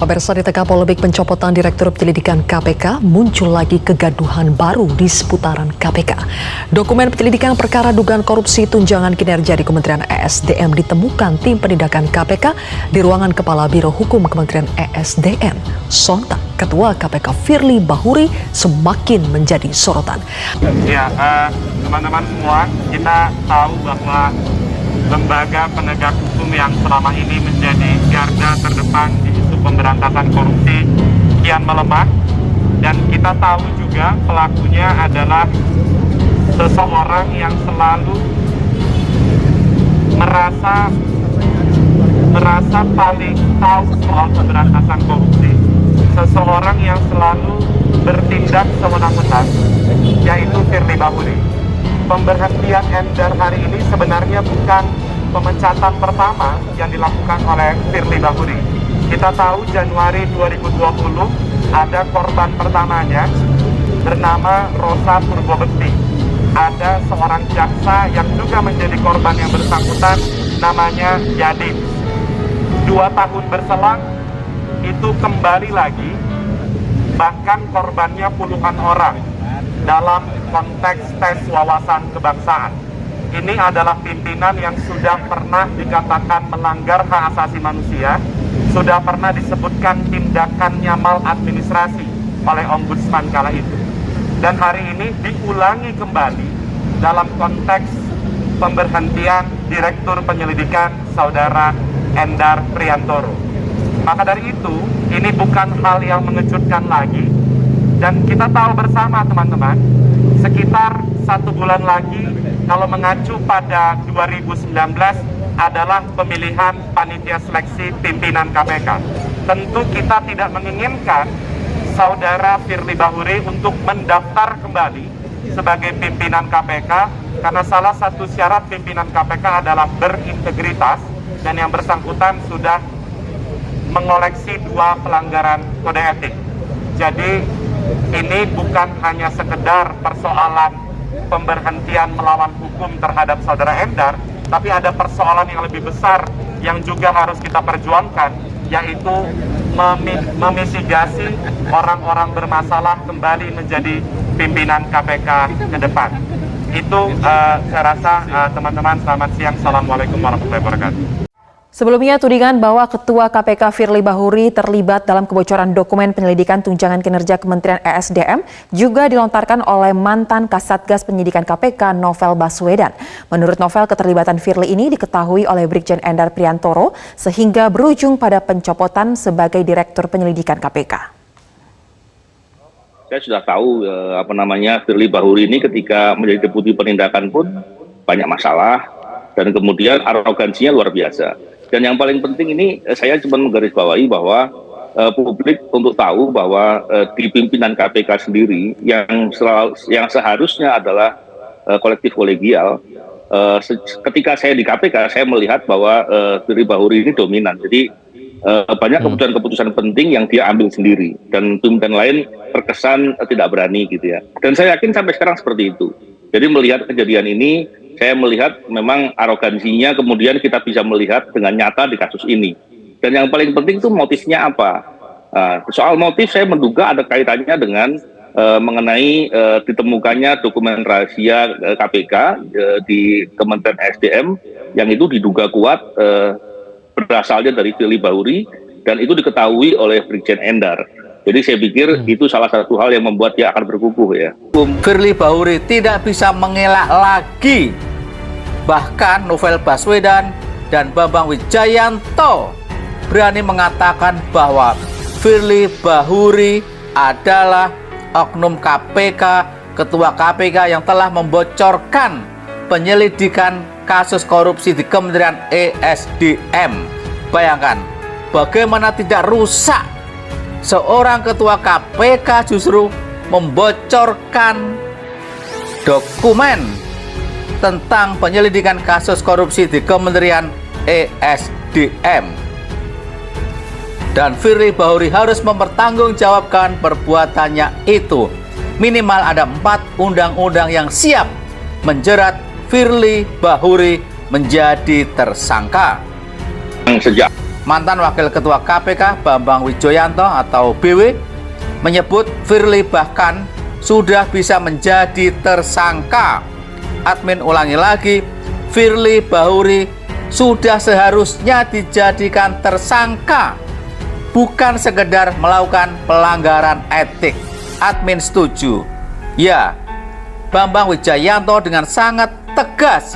Pemirsa, di tengah polemik pencopotan Direktur Penyelidikan KPK, muncul lagi kegaduhan baru di seputaran KPK. Dokumen penyelidikan perkara dugaan korupsi tunjangan kinerja di Kementerian ESDM ditemukan tim penindakan KPK di ruangan Kepala Biro Hukum Kementerian ESDM. Sontak, Ketua KPK Firly Bahuri semakin menjadi sorotan. Ya, teman-teman semua, kita tahu bahwa lembaga penegak hukum yang selama ini menjadi garda terdepan di isu pemberantasan korupsi kian melemah, dan kita tahu juga pelakunya adalah seseorang yang selalu merasa paling tahu soal pemberantasan korupsi, seseorang yang selalu bertindak sewenang-wenang, yaitu Firly Bahuri. Pemberhentian Endar hari ini sebenarnya bukan pemecatan pertama yang dilakukan oleh Firly Bahuri. Kita tahu Januari 2020 ada korban pertamanya bernama Rosa Purbobekti. Ada seorang jaksa yang juga menjadi korban yang bersangkutan, namanya Yadin. 2 tahun berselang itu kembali lagi, bahkan korbannya puluhan orang dalam konteks tes wawasan kebangsaan. Ini adalah pimpinan yang sudah pernah dikatakan melanggar hak asasi manusia, sudah pernah disebutkan tindakannya maladministrasi oleh Ombudsman kala itu. Dan hari ini diulangi kembali dalam konteks pemberhentian Direktur Penyelidikan Saudara Endar Priantoro. Maka dari itu, ini bukan hal yang mengejutkan lagi, dan kita tahu bersama teman-teman, sekitar 1 bulan lagi, kalau mengacu pada 2019 adalah pemilihan panitia seleksi pimpinan KPK. Tentu kita tidak menginginkan Saudara Firly Bahuri untuk mendaftar kembali sebagai pimpinan KPK, karena salah satu syarat pimpinan KPK adalah berintegritas, dan yang bersangkutan sudah mengoleksi 2 pelanggaran kode etik. Jadi ini bukan hanya sekedar persoalan pemberhentian melawan hukum terhadap Saudara Endar, tapi ada persoalan yang lebih besar yang juga harus kita perjuangkan, yaitu memitigasi orang-orang bermasalah kembali menjadi pimpinan KPK ke depan. Itu saya rasa teman-teman, selamat siang. Assalamualaikum warahmatullahi wabarakatuh. Sebelumnya, tudingan bahwa Ketua KPK Firly Bahuri terlibat dalam kebocoran dokumen penyelidikan tunjangan kinerja Kementerian ESDM juga dilontarkan oleh mantan Kasatgas Penyidikan KPK Novel Baswedan. Menurut Novel, keterlibatan Firly ini diketahui oleh Brigjen Endar Priantoro sehingga berujung pada pencopotan sebagai Direktur Penyelidikan KPK. Saya sudah tahu Firly Bahuri ini ketika menjadi Deputi Penindakan pun banyak masalah, dan kemudian arogansinya luar biasa. Dan yang paling penting ini saya cuma menggarisbawahi bahwa publik untuk tahu bahwa di pimpinan KPK sendiri yang seharusnya adalah kolektif kolegial, ketika saya di KPK saya melihat bahwa Firly Bahuri ini dominan. Jadi banyak keputusan-keputusan penting yang dia ambil sendiri, dan pimpinan lain terkesan tidak berani gitu ya. Dan saya yakin sampai sekarang seperti itu. Jadi melihat kejadian ini, saya melihat memang arogansinya kemudian kita bisa melihat dengan nyata di kasus ini. Dan yang paling penting itu motifnya apa? Soal motif saya menduga ada kaitannya dengan mengenai ditemukannya dokumen rahasia KPK di Kementerian SDM yang itu diduga kuat berasalnya dari Firly Bahuri, dan itu diketahui oleh Brigjen Endar. Jadi saya pikir itu salah satu hal yang membuat dia akan berkukuh ya. Firly Bahuri tidak bisa mengelak lagi. Bahkan Novel Baswedan dan Bambang Wijayanto berani mengatakan bahwa Firly Bahuri adalah oknum KPK, ketua KPK yang telah membocorkan penyelidikan kasus korupsi di Kementerian ESDM. Bayangkan bagaimana tidak rusak seorang ketua KPK justru membocorkan dokumen tentang penyelidikan kasus korupsi di Kementerian ESDM. Dan Firly Bahuri harus mempertanggungjawabkan perbuatannya itu. Minimal ada 4 undang-undang yang siap menjerat Firly Bahuri menjadi tersangka. Sejak mantan Wakil Ketua KPK Bambang Wijoyanto atau BW menyebut Firly bahkan sudah bisa menjadi tersangka. Admin ulangi lagi, Firly Bahuri sudah seharusnya dijadikan tersangka, bukan sekedar melakukan pelanggaran etik. Admin setuju. Ya, Bambang Wijoyanto dengan sangat tegas,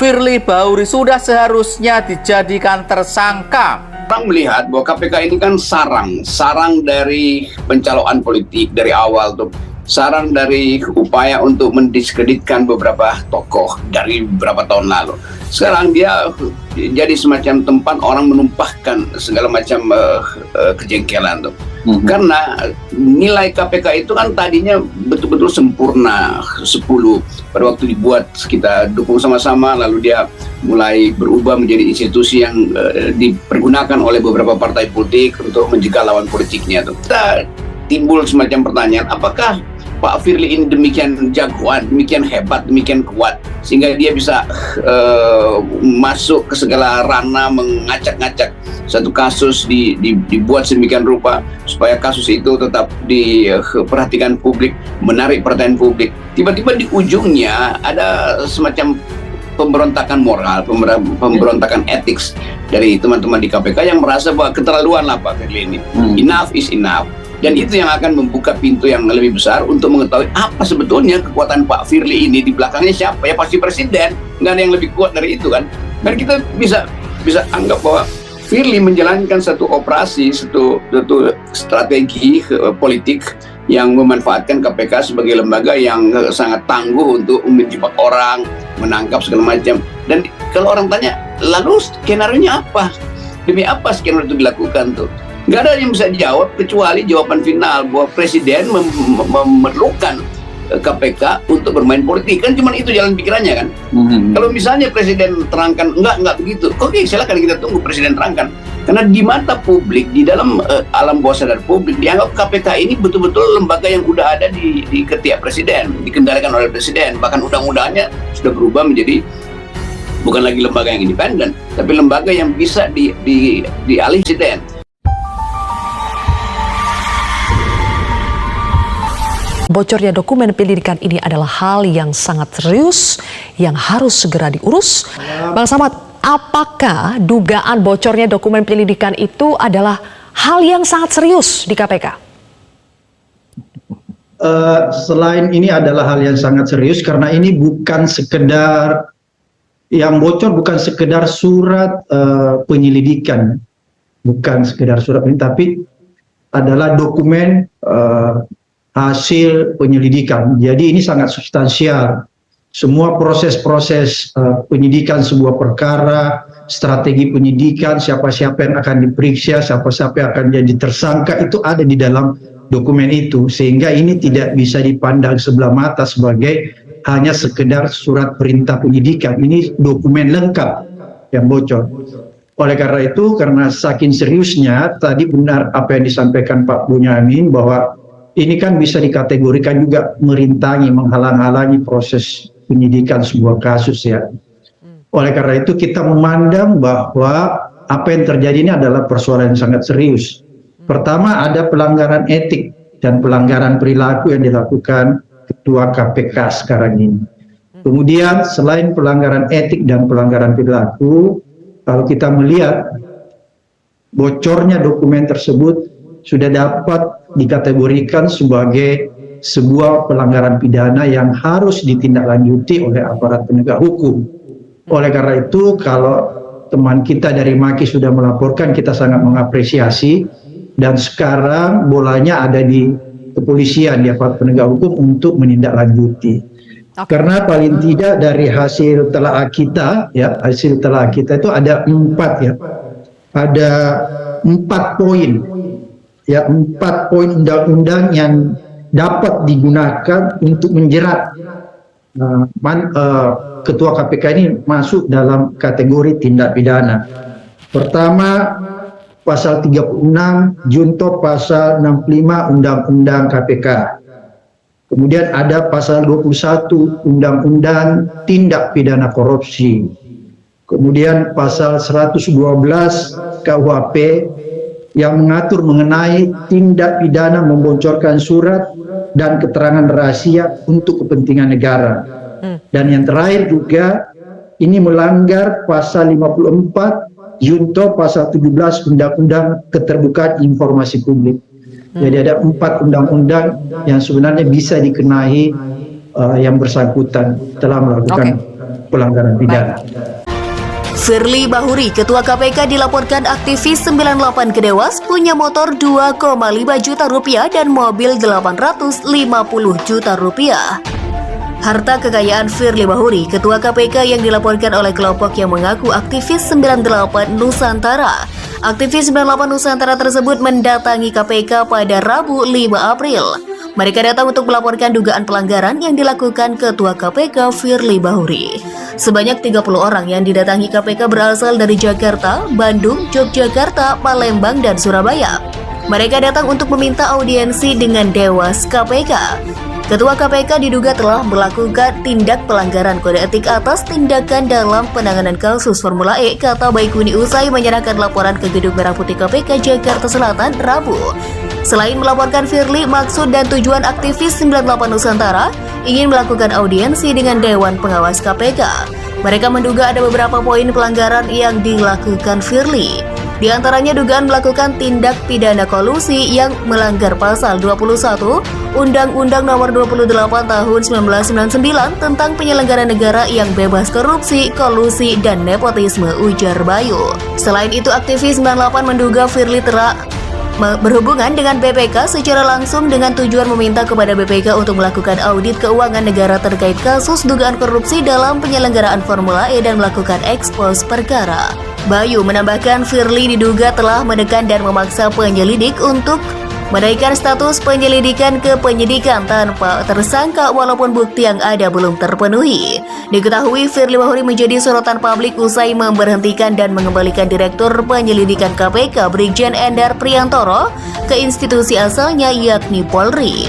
Firly Bahuri sudah seharusnya dijadikan tersangka. Orang melihat bahwa KPK ini kan sarang dari pencalonan politik dari awal tuh, sarang dari upaya untuk mendiskreditkan beberapa tokoh dari beberapa tahun lalu. Sekarang dia jadi semacam tempat orang menumpahkan segala macam kejengkelan tuh. Karena nilai KPK itu kan tadinya betul-betul sempurna 10 pada waktu dibuat, kita dukung sama-sama, lalu dia mulai berubah menjadi institusi yang dipergunakan oleh beberapa partai politik untuk menjegal lawan politiknya tuh. Kita timbul semacam pertanyaan, apakah Pak Firly ini demikian jagoan, demikian hebat, demikian kuat sehingga dia bisa masuk ke segala ranah, mengacak-ngacak satu kasus, dibuat sedemikian rupa supaya kasus itu tetap diperhatikan publik, menarik perhatian publik. Tiba-tiba di ujungnya ada semacam pemberontakan moral, pemberontakan etik dari teman-teman di KPK yang merasa bahwa keterlaluan lah Pak Firly ini. Enough is enough. Dan itu yang akan membuka pintu yang lebih besar untuk mengetahui apa sebetulnya kekuatan Pak Firly ini, di belakangnya siapa. Ya pasti presiden, nggak ada yang lebih kuat dari itu kan. Dan kita bisa anggap bahwa Firly menjalankan satu operasi, satu strategi politik yang memanfaatkan KPK sebagai lembaga yang sangat tangguh untuk menjebak orang, menangkap segala macam. Dan kalau orang tanya, lalu skenario-nya apa? Demi apa skenario itu dilakukan tuh? Nggak ada yang bisa dijawab kecuali jawaban final bahwa presiden memerlukan KPK untuk bermain politik. Kan cuma itu jalan pikirannya kan. Kalau misalnya presiden terangkan enggak begitu, oke silakan kita tunggu presiden terangkan. Karena di mata publik, di dalam alam bawah sadar publik, dianggap KPK ini betul-betul lembaga yang udah ada di ketiak presiden, dikendalikan oleh presiden. Bahkan undang-undangnya sudah berubah menjadi bukan lagi lembaga yang independen, tapi lembaga yang bisa dialih presiden. Bocornya dokumen penyelidikan ini adalah hal yang sangat serius yang harus segera diurus. Bang Samad, apakah dugaan bocornya dokumen penyelidikan itu adalah hal yang sangat serius di KPK? Selain ini adalah hal yang sangat serius karena ini bukan sekedar yang bocor, bukan sekedar surat penyelidikan, bukan sekedar surat ini, tapi adalah dokumen hasil penyelidikan. Jadi ini sangat substansial. Semua proses-proses penyidikan sebuah perkara, strategi penyidikan, siapa-siapa yang akan diperiksa, siapa-siapa yang akan jadi tersangka, itu ada di dalam dokumen itu. Sehingga ini tidak bisa dipandang sebelah mata sebagai hanya sekedar surat perintah penyidikan. Ini dokumen lengkap yang bocor. Oleh karena itu, karena saking seriusnya, tadi benar apa yang disampaikan Pak Bonyamin bahwa ini kan bisa dikategorikan juga merintangi, menghalang-halangi proses penyidikan sebuah kasus ya. Oleh karena itu kita memandang bahwa apa yang terjadi ini adalah persoalan yang sangat serius. Pertama, ada pelanggaran etik dan pelanggaran perilaku yang dilakukan Ketua KPK sekarang ini. Kemudian selain pelanggaran etik dan pelanggaran perilaku, kalau kita melihat bocornya dokumen tersebut sudah dapat dikategorikan sebagai sebuah pelanggaran pidana yang harus ditindaklanjuti oleh aparat penegak hukum. Oleh karena itu, kalau teman kita dari Maki sudah melaporkan, kita sangat mengapresiasi, dan sekarang bolanya ada di kepolisian, di aparat penegak hukum untuk menindaklanjuti. Karena paling tidak dari hasil telaah kita, ya, hasil telaah kita itu ada 4 poin. Ya, 4 poin undang-undang yang dapat digunakan untuk menjerat Ketua KPK ini masuk dalam kategori tindak pidana. Pertama, pasal 36 junto pasal 65 Undang-Undang KPK. Kemudian ada pasal 21 Undang-Undang Tindak Pidana Korupsi. Kemudian pasal 112 KUHP yang mengatur mengenai tindak pidana membocorkan surat dan keterangan rahasia untuk kepentingan negara. Dan yang terakhir juga ini melanggar pasal 54 Junto pasal 17 Undang-Undang Keterbukaan Informasi Publik. Jadi ada 4 undang-undang yang sebenarnya bisa dikenai yang bersangkutan telah melakukan pelanggaran pidana. Firly Bahuri, Ketua KPK, dilaporkan aktivis 98 ke Dewas, punya motor 2,5 juta rupiah dan mobil 850 juta rupiah. Harta kekayaan Firly Bahuri, Ketua KPK yang dilaporkan oleh kelompok yang mengaku aktivis 98 Nusantara. Aktivis 98 Nusantara tersebut mendatangi KPK pada Rabu 5 April. Mereka datang untuk melaporkan dugaan pelanggaran yang dilakukan Ketua KPK Firly Bahuri. Sebanyak 30 orang yang didatangi KPK berasal dari Jakarta, Bandung, Yogyakarta, Palembang, dan Surabaya. Mereka datang untuk meminta audiensi dengan Dewas KPK. Ketua KPK diduga telah melakukan tindak pelanggaran kode etik atas tindakan dalam penanganan kasus Formula E, kata Baikuni usai menyerahkan laporan ke Gedung Merah Putih KPK Jakarta Selatan Rabu. Selain melaporkan Firly, maksud dan tujuan aktivis 98 Nusantara ingin melakukan audiensi dengan Dewan Pengawas KPK. Mereka menduga ada beberapa poin pelanggaran yang dilakukan Firly. Di antaranya dugaan melakukan tindak pidana kolusi yang melanggar pasal 21 Undang-Undang Nomor 28 Tahun 1999 tentang penyelenggaraan negara yang bebas korupsi, kolusi, dan nepotisme, ujar Bayu. Selain itu, aktivis 98 menduga Firly telah berhubungan dengan BPK secara langsung dengan tujuan meminta kepada BPK untuk melakukan audit keuangan negara terkait kasus dugaan korupsi dalam penyelenggaraan Formula E dan melakukan ekspos perkara. Bayu menambahkan Firly diduga telah menekan dan memaksa penyelidik untuk menaikkan status penyelidikan ke penyidikan tanpa tersangka walaupun bukti yang ada belum terpenuhi. Diketahui Firly Bahuri menjadi sorotan publik usai memberhentikan dan mengembalikan Direktur Penyelidikan KPK Brigjen Endar Priantoro ke institusi asalnya yakni Polri.